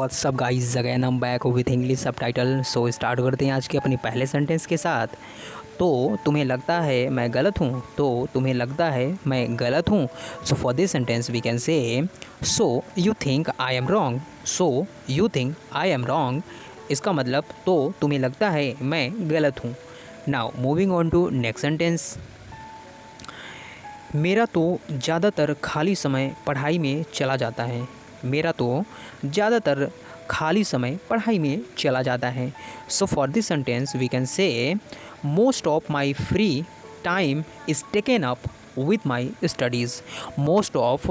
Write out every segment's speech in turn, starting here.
WhatsApp guys, again हम back with English subtitle. So start करते हैं आज के अपने पहले सेंटेंस के साथ। तो तुम्हें लगता है मैं गलत हूँ, तो तुम्हें लगता है मैं गलत हूँ। So for this sentence we can say so you think I am wrong. So you think I am wrong, इसका मतलब तो तुम्हें लगता है मैं गलत हूँ। Now moving on to next sentence. मेरा तो ज़्यादातर खाली समय पढ़ाई में चला जाता है। मेरा तो ज़्यादातर खाली समय पढ़ाई में चला जाता है। So for this sentence we can say most of my free time is taken up with my studies. Most of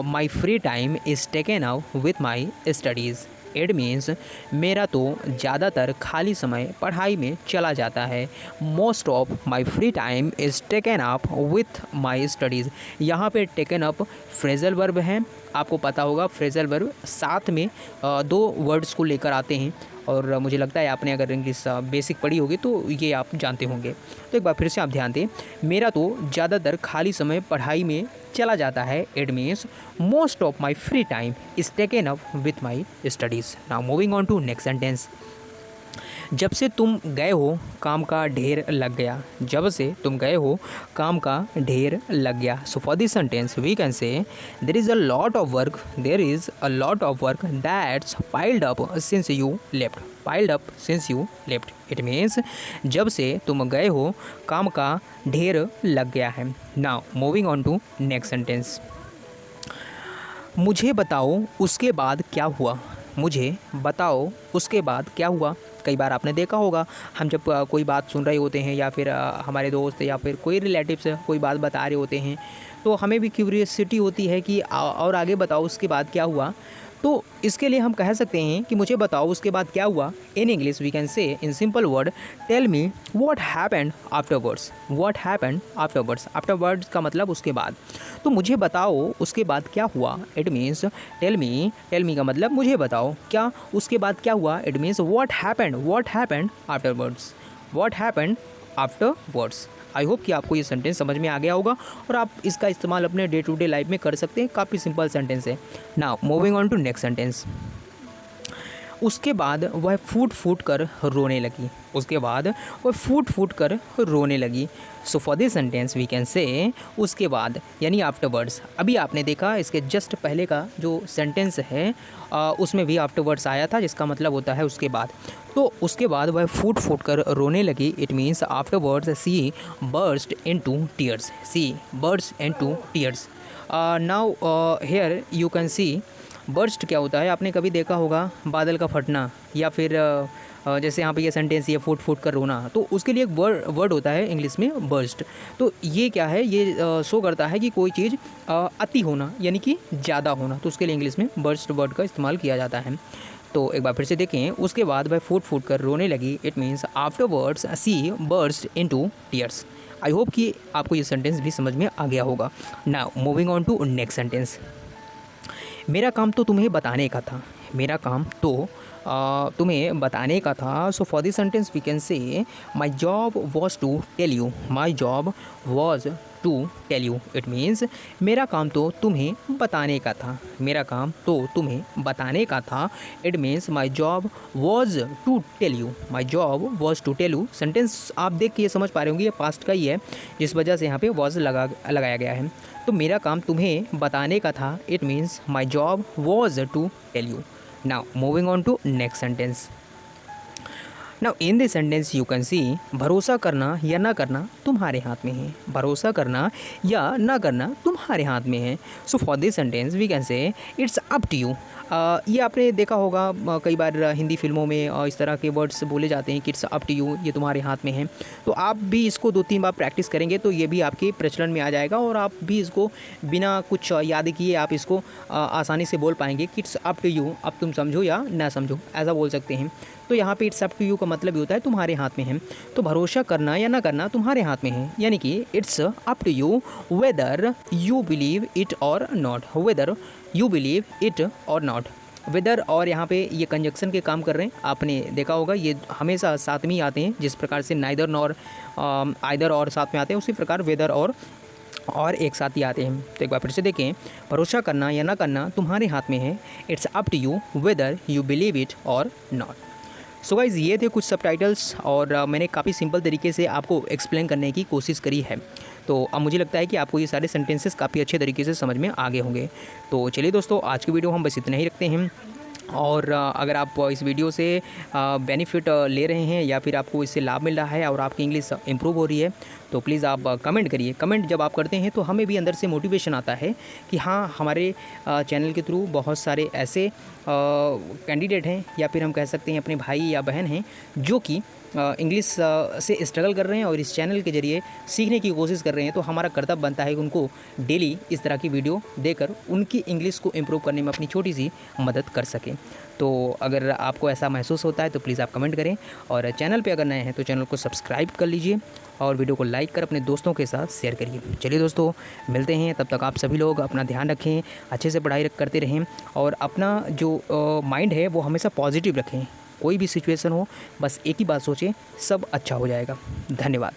my free time is taken up with my studies. It means मेरा तो ज़्यादातर खाली समय पढ़ाई में चला जाता है। Most of my free time is taken up with my studies. यहाँ पे taken up फ्रेजल वर्ब है। आपको पता होगा फ्रेजल वर्ब साथ में दो वर्ड्स को लेकर आते हैं, और मुझे लगता है आपने अगर इंग्लिश बेसिक पढ़ी होगी तो ये आप जानते होंगे। तो एक बार फिर से आप ध्यान दें, मेरा तो ज़्यादातर खाली समय पढ़ाई में चला जाता है। It means most of my free time is taken up with my studies. Now moving on to next sentence. जब से तुम गए हो काम का ढेर लग गया। जब से तुम गए हो काम का ढेर लग गया। So for this sentence we can say there is a lot of work, there is a lot of work that's piled up since you left. Piled up since you left, it means जब से तुम गए हो काम का ढेर लग गया है। Now moving on to next sentence. मुझे बताओ उसके बाद क्या हुआ। मुझे बताओ उसके बाद क्या हुआ। कई बार आपने देखा होगा, हम जब कोई बात सुन रहे होते हैं या फिर हमारे दोस्त या फिर कोई रिलेटिव्स कोई बात बता रहे होते हैं, तो हमें भी क्यूरियोसिटी होती है कि और आगे बताओ उसके बाद क्या हुआ। तो इसके लिए हम कह सकते हैं कि मुझे बताओ उसके बाद क्या हुआ। In English we can say in simple word tell me what happened afterwards. What happened afterwards, afterwards का मतलब उसके बाद। तो मुझे बताओ उसके बाद क्या हुआ। It means tell me, tell me का मतलब मुझे बताओ क्या उसके बाद क्या हुआ। It means what happened afterwards. What happened afterwards. I hope कि आपको ये सेंटेंस समझ में आ गया होगा और आप इसका इस्तेमाल अपने डे टू डे लाइफ में कर सकते हैं। काफ़ी सिंपल सेंटेंस है। Now moving on to next sentence. उसके बाद वह फूट फूट कर रोने लगी। उसके बाद वह फूट फूट कर रोने लगी। So for this sentence we can say उसके बाद यानी आफ्टरवर्ड्स। अभी आपने देखा इसके जस्ट पहले का जो सेंटेंस है उसमें भी आफ्टरवर्ड्स आया था, जिसका मतलब होता है उसके बाद। तो उसके बाद वह फूट फूट कर रोने लगी। It means afterwards she burst into tears. She burst into tears. Now here you can see burst क्या होता है। आपने कभी देखा होगा बादल का फटना, या फिर जैसे यहाँ पे ये सेंटेंस ये फूट फूट कर रोना, तो उसके लिए एक वर्ड होता है इंग्लिश में बर्स्ट। तो ये क्या है, ये शो करता है कि कोई चीज़ अति होना यानी कि ज़्यादा होना, तो उसके लिए इंग्लिश में बर्स्ट वर्ड का इस्तेमाल किया जाता है। तो एक बार फिर से देखें, उसके बाद वह फूट फूट कर रोने लगी। It means afterwards she burst into tears. I hope कि आपको ये सेंटेंस भी समझ में आ गया होगा। Now moving on to next sentence. मेरा काम तो तुम्हें बताने का था। मेरा काम तो तुम्हें बताने का था। So for this sentence we can say my job was to tell you. My job was to tell you. It means मेरा काम तो तुम्हें बताने का था। मेरा काम तो तुम्हें बताने का था। It means my job was to tell you. My job was to tell you. Sentence आप देख के ये समझ पा रहे होंगे ये पास्ट का ही है, जिस वजह से यहाँ पे वॉज लगाया गया है। तो मेरा काम तुम्हें बताने का था। It means my job was to tell you. Now moving on to next sentence. Now in this sentence you can see भरोसा करना या ना करना तुम्हारे हाथ में है। भरोसा करना या ना करना तुम्हारे हाथ में है। So for this sentence we can say it's up to you. ये आपने देखा होगा कई बार हिंदी फिल्मों में इस तरह के वर्ड्स बोले जाते हैं कि इट्स अप टू यू, ये तुम्हारे हाथ में है। तो आप भी इसको 2-3 बार प्रैक्टिस करेंगे तो ये भी आपके प्रचलन में आ जाएगा, और आप भी इसको बिना कुछ याद किए आप इसको आसानी से बोल पाएंगे कि इट्स अप टू यू। अब तुम समझो या ना समझो, ऐसा बोल सकते हैं। तो यहाँ पे इट्स अप टू यू का मतलब ही होता है तुम्हारे हाथ में है। तो भरोसा करना या ना करना तुम्हारे हाथ में है, यानी कि it's up to you whether you believe it और not. Whether you believe it और नॉट। वेदर और यहाँ पे ये कंजक्शन के काम कर रहे हैं। आपने देखा होगा ये हमेशा साथ में ही आते हैं। जिस प्रकार से नाइदर नॉर आइदर और साथ में आते हैं, उसी प्रकार वेदर और और एक साथ ही आते हैं। तो एक बार फिर से देखें, भरोसा करना या ना करना तुम्हारे हाथ में है, it's up to you whether you believe it और नॉट। सो गाइज़, ये थे कुछ सबटाइटल्स और मैंने काफ़ी सिंपल तरीके से आपको एक्सप्लेन करने की कोशिश करी है। तो अब मुझे लगता है कि आपको ये सारे सेंटेंसेस काफ़ी अच्छे तरीके से समझ में आ गए होंगे। तो चलिए दोस्तों, आज की वीडियो हम बस इतना ही रखते हैं। और अगर आप इस वीडियो से बेनिफिट ले रहे हैं या फिर आपको इससे लाभ मिल रहा है और आपकी इंग्लिश इम्प्रूव हो रही है, तो प्लीज़ आप कमेंट करिए। कमेंट जब आप करते हैं तो हमें भी अंदर से मोटिवेशन आता है कि हाँ, हमारे चैनल के थ्रू बहुत सारे ऐसे कैंडिडेट हैं या फिर हम कह सकते हैं अपने भाई या बहन हैं जो कि इंग्लिश से स्ट्रगल कर रहे हैं और इस चैनल के ज़रिए सीखने की कोशिश कर रहे हैं। तो हमारा कर्तव्य बनता है कि उनको डेली इस तरह की वीडियो देकर उनकी इंग्लिश को इम्प्रूव करने में अपनी छोटी सी मदद कर सकें। तो अगर आपको ऐसा महसूस होता है तो प्लीज़ आप कमेंट करें, और चैनल पे अगर नए हैं तो चैनल को सब्सक्राइब कर लीजिए और वीडियो को लाइक कर अपने दोस्तों के साथ शेयर करिए। चलिए दोस्तों, मिलते हैं, तब तक आप सभी लोग अपना ध्यान रखें, अच्छे से पढ़ाई करते रहें और अपना जो माइंड है वो हमेशा पॉजिटिव रखें। कोई भी सिचुएशन हो, बस एक ही बात सोचें, सब अच्छा हो जाएगा। धन्यवाद।